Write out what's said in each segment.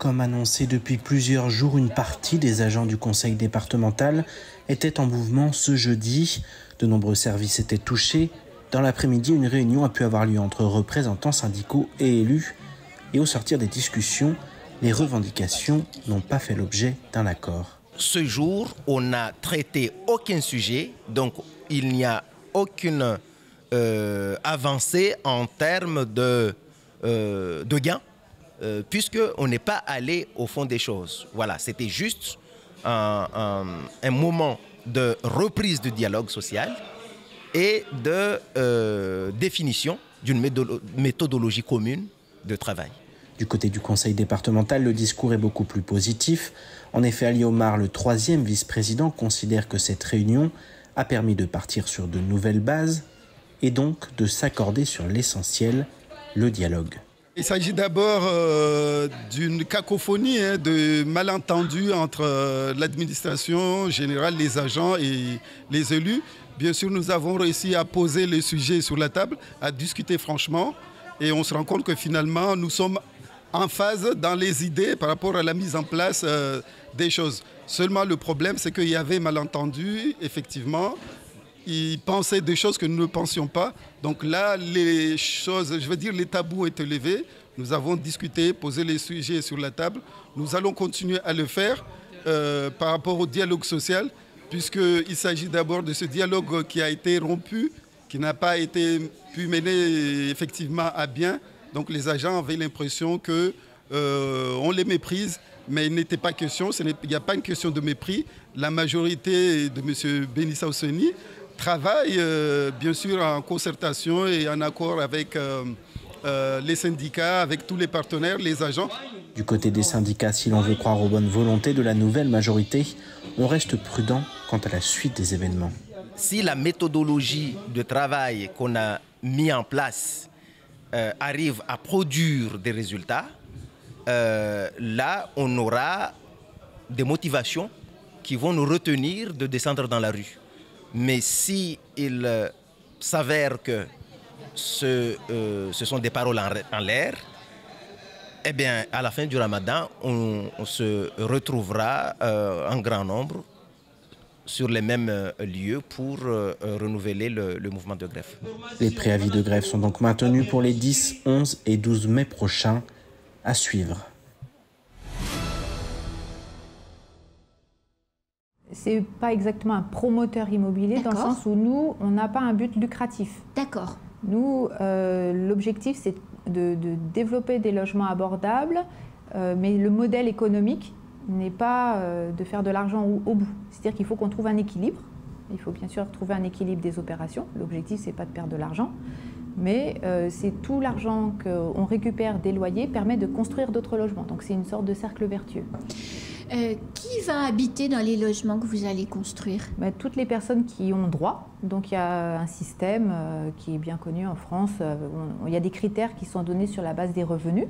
Comme annoncé depuis plusieurs jours, une partie des agents du conseil départemental était en mouvement ce jeudi. De nombreux services étaient touchés. Dans l'après-midi, une réunion a pu avoir lieu entre représentants syndicaux et élus. Et au sortir des discussions, les revendications n'ont pas fait l'objet d'un accord. Ce jour, on n'a traité aucun sujet, donc il n'y a aucune avancée en termes de gains, puisqu'on n'est pas allé au fond des choses. Voilà, c'était juste un moment de reprise du dialogue social et de définition d'une méthodologie commune de travail. Du côté du conseil départemental, le discours est beaucoup plus positif. En effet, Ali Omar, le 3e vice-président, considère que cette réunion a permis de partir sur de nouvelles bases et donc de s'accorder sur l'essentiel, le dialogue. Il s'agit d'abord d'une cacophonie, de malentendus entre l'administration générale, les agents et les élus. Bien sûr, nous avons réussi à poser les sujets sur la table, à discuter franchement. Et on se rend compte que finalement, nous sommes en phase dans les idées par rapport à la mise en place des choses. Seulement, le problème, c'est qu'il y avait malentendu, effectivement. Ils pensaient des choses que nous ne pensions pas. Donc là, les choses, je veux dire, les tabous étaient levés. Nous avons discuté, posé les sujets sur la table. Nous allons continuer à le faire par rapport au dialogue social, puisqu'il s'agit d'abord de ce dialogue qui a été rompu, qui n'a pas été pu mener effectivement à bien. Donc les agents avaient l'impression qu'on les méprise, mais il n'était pas question, il n'y a pas une question de mépris. La majorité de M. Benissa Osseni travaille bien sûr en concertation et en accord avec les syndicats, avec tous les partenaires, les agents. Du côté des syndicats, si l'on veut croire aux bonnes volontés de la nouvelle majorité, on reste prudent quant à la suite des événements. Si la méthodologie de travail qu'on a mis en place arrive à produire des résultats, là, on aura des motivations qui vont nous retenir de descendre dans la rue. Mais si il s'avère que ce sont des paroles en l'air, eh bien, à la fin du Ramadan, on se retrouvera en grand nombre sur les mêmes lieux pour renouveler le mouvement de grève. Les préavis de grève sont donc maintenus pour les 10, 11 et 12 mai prochains. À suivre. C'est pas exactement un promoteur immobilier dans le sens où nous, on n'a pas un but lucratif. D'accord. Nous, l'objectif, c'est de développer des logements abordables, mais le modèle économique n'est pas de faire de l'argent au bout. C'est-à-dire qu'il faut qu'on trouve un équilibre. Il faut bien sûr trouver un équilibre des opérations. L'objectif, c'est pas de perdre de l'argent, mais c'est tout l'argent qu'on récupère des loyers permet de construire d'autres logements. Donc c'est une sorte de cercle vertueux. Qui va habiter dans les logements que vous allez construire? Toutes les personnes qui ont droit. Donc il y a un système qui est bien connu en France. Il y a des critères qui sont donnés sur la base des revenus.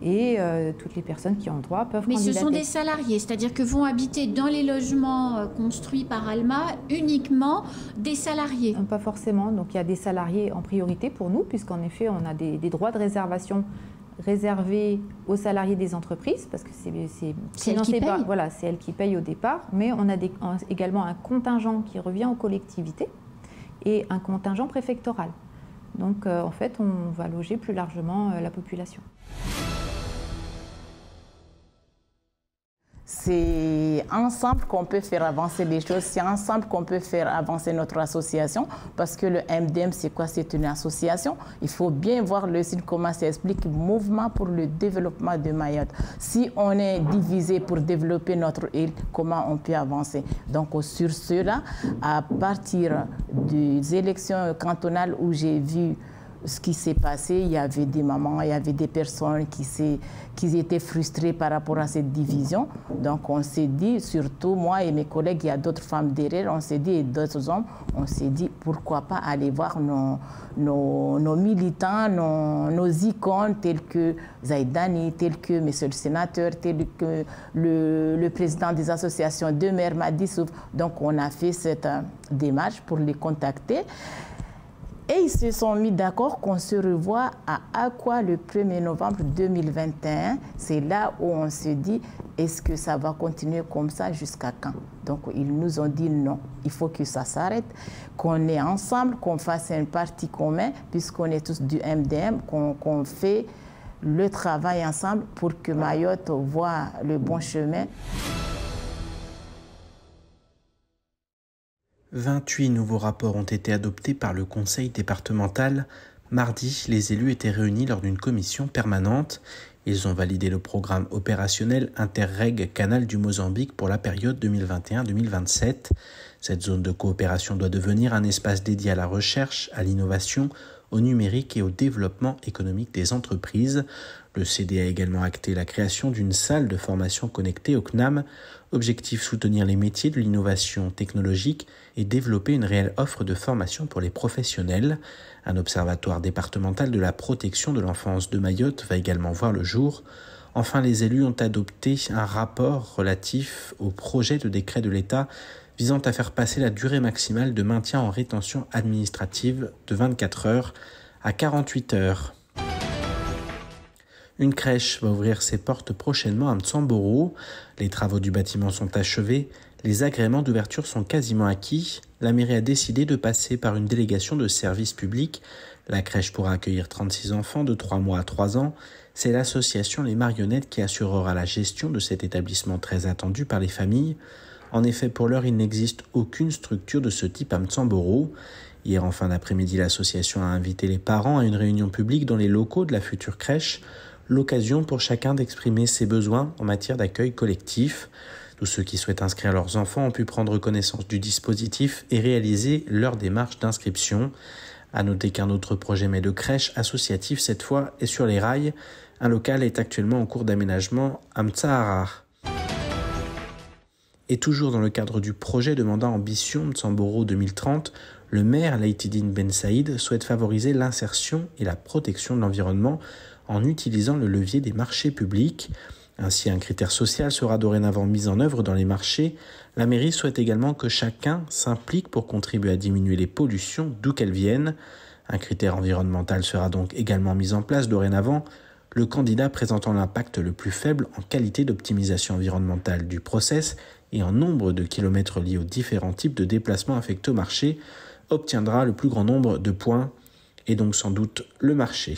Et toutes les personnes qui ont droit peuvent candidater. Mais ce sont des salariés, c'est-à-dire que vont habiter dans les logements construits par Alma uniquement des salariés? Pas forcément. Donc il y a des salariés en priorité pour nous, puisqu'en effet on a des droits de réservation réservés aux salariés des entreprises, parce que c'est financé par, voilà, c'est elles qui payent au départ, mais on a également un contingent qui revient aux collectivités et un contingent préfectoral. Donc en fait on va loger plus largement la population. C'est ensemble qu'on peut faire avancer les choses, c'est ensemble qu'on peut faire avancer notre association, parce que le MDM, c'est quoi? C'est une association. Il faut bien voir le site, comment ça explique, Mouvement pour le développement de Mayotte. Si on est divisé pour développer notre île, comment on peut avancer? Donc sur cela, à partir des élections cantonales où j'ai vu ce qui s'est passé, il y avait des mamans, il y avait des personnes qui étaient frustrées par rapport à cette division. Donc on s'est dit, surtout moi et mes collègues, il y a d'autres femmes derrière, on s'est dit, et d'autres hommes, on s'est dit, pourquoi pas aller voir nos militants, nos icônes, tels que Zaïdani, tels que monsieur le sénateur, tels que le président des associations de maires, Madi Souf. Donc on a fait cette démarche pour les contacter. Et ils se sont mis d'accord qu'on se revoit à Aqua le 1er novembre 2021. C'est là où on se dit, est-ce que ça va continuer comme ça jusqu'à quand? Donc ils nous ont dit non, il faut que ça s'arrête, qu'on est ensemble, qu'on fasse un parti commun, puisqu'on est tous du MDM, qu'on fait le travail ensemble pour que Mayotte voie le bon chemin. 28 nouveaux rapports ont été adoptés par le conseil départemental. Mardi, les élus étaient réunis lors d'une commission permanente. Ils ont validé le programme opérationnel Interreg Canal du Mozambique pour la période 2021-2027. Cette zone de coopération doit devenir un espace dédié à la recherche, à l'innovation, au numérique et au développement économique des entreprises. Le CD a également acté la création d'une salle de formation connectée au CNAM. Objectif: soutenir les métiers de l'innovation technologique et développer une réelle offre de formation pour les professionnels. Un observatoire départemental de la protection de l'enfance de Mayotte va également voir le jour. Enfin, les élus ont adopté un rapport relatif au projet de décret de l'État visant à faire passer la durée maximale de maintien en rétention administrative de 24 heures à 48 heures. Une crèche va ouvrir ses portes prochainement à Mtsamboro. Les travaux du bâtiment sont achevés. Les agréments d'ouverture sont quasiment acquis. La mairie a décidé de passer par une délégation de service public. La crèche pourra accueillir 36 enfants de 3 mois à 3 ans. C'est l'association Les Marionnettes qui assurera la gestion de cet établissement très attendu par les familles. En effet, pour l'heure, il n'existe aucune structure de ce type à Mtsamboro. Hier, en fin d'après-midi, l'association a invité les parents à une réunion publique dans les locaux de la future crèche. L'occasion pour chacun d'exprimer ses besoins en matière d'accueil collectif. Tous ceux qui souhaitent inscrire leurs enfants ont pu prendre connaissance du dispositif et réaliser leur démarche d'inscription. À noter qu'un autre projet mais de crèche associative cette fois est sur les rails. Un local est actuellement en cours d'aménagement à Mtsahara. Et toujours dans le cadre du projet de mandat Ambition Mtsamboro 2030, le maire Laïtidine Ben Saïd souhaite favoriser l'insertion et la protection de l'environnement en utilisant le levier des marchés publics. Ainsi, un critère social sera dorénavant mis en œuvre dans les marchés. La mairie souhaite également que chacun s'implique pour contribuer à diminuer les pollutions d'où qu'elles viennent. Un critère environnemental sera donc également mis en place dorénavant. Le candidat présentant l'impact le plus faible en qualité d'optimisation environnementale du process et en nombre de kilomètres liés aux différents types de déplacements affectés au marché obtiendra le plus grand nombre de points et donc sans doute le marché.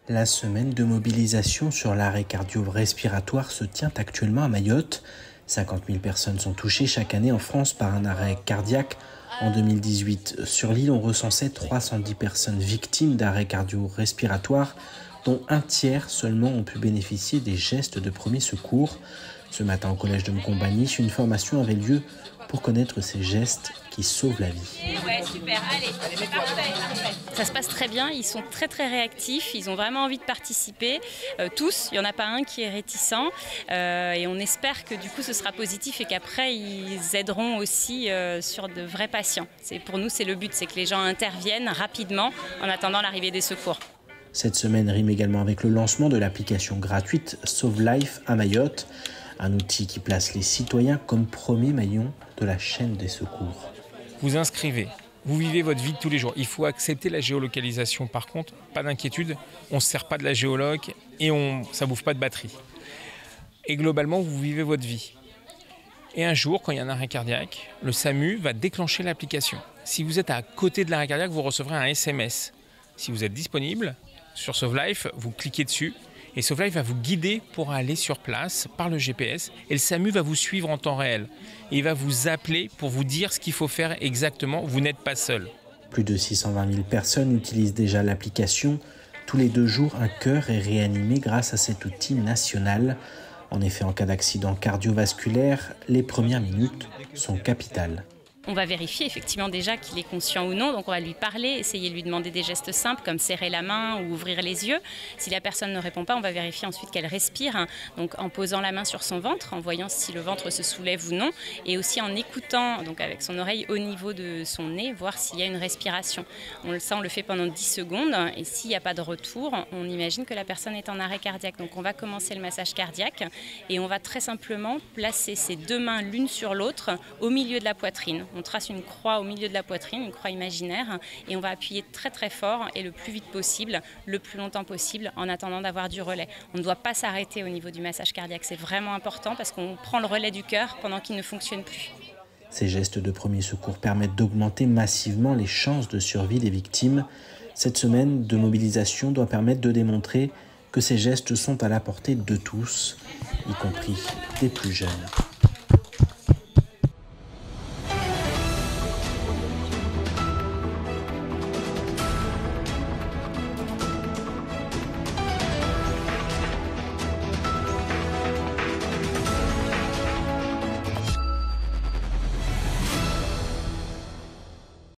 La semaine de mobilisation sur l'arrêt cardio-respiratoire se tient actuellement à Mayotte. 50 000 personnes sont touchées chaque année en France par un arrêt cardiaque. En 2018, sur l'île, on recensait 310 personnes victimes d'arrêt cardio-respiratoire, dont un tiers seulement ont pu bénéficier des gestes de premier secours. Ce matin, au collège de Mkombani, une formation avait lieu pour connaître ces gestes qui sauvent la vie. Ouais, super, allez, parfait. Ça se passe très bien, ils sont très très réactifs, ils ont vraiment envie de participer, tous, il n'y en a pas un qui est réticent, et on espère que du coup ce sera positif et qu'après ils aideront aussi sur de vrais patients. Pour nous c'est le but, c'est que les gens interviennent rapidement en attendant l'arrivée des secours. Cette semaine rime également avec le lancement de l'application gratuite Sauve Life à Mayotte, un outil qui place les citoyens comme premier maillon de la chaîne des secours. Vous inscrivez, vous vivez votre vie de tous les jours. Il faut accepter la géolocalisation par contre, pas d'inquiétude, on ne se sert pas de la géoloc et ça ne bouffe pas de batterie. Et globalement, vous vivez votre vie. Et un jour, quand il y a un arrêt cardiaque, le SAMU va déclencher l'application. Si vous êtes à côté de l'arrêt cardiaque, vous recevrez un SMS. Si vous êtes disponible sur Sauve Life, vous cliquez dessus. Et Sauve Life va vous guider pour aller sur place par le GPS et le SAMU va vous suivre en temps réel. Et il va vous appeler pour vous dire ce qu'il faut faire exactement. Vous n'êtes pas seul. Plus de 620 000 personnes utilisent déjà l'application. Tous les 2 jours, un cœur est réanimé grâce à cet outil national. En effet, en cas d'accident cardiovasculaire, les premières minutes sont capitales. On va vérifier effectivement déjà qu'il est conscient ou non, donc on va lui parler, essayer de lui demander des gestes simples comme serrer la main ou ouvrir les yeux. Si la personne ne répond pas, on va vérifier ensuite qu'elle respire, donc en posant la main sur son ventre, en voyant si le ventre se soulève ou non, et aussi en écoutant, donc avec son oreille au niveau de son nez, voir s'il y a une respiration. On le fait pendant 10 secondes, et s'il n'y a pas de retour, on imagine que la personne est en arrêt cardiaque. Donc on va commencer le massage cardiaque, et on va très simplement placer ses 2 mains l'une sur l'autre au milieu de la poitrine. On trace une croix au milieu de la poitrine, une croix imaginaire, et on va appuyer très très fort et le plus vite possible, le plus longtemps possible, en attendant d'avoir du relais. On ne doit pas s'arrêter au niveau du massage cardiaque, c'est vraiment important parce qu'on prend le relais du cœur pendant qu'il ne fonctionne plus. Ces gestes de premier secours permettent d'augmenter massivement les chances de survie des victimes. Cette semaine de mobilisation doit permettre de démontrer que ces gestes sont à la portée de tous, y compris des plus jeunes.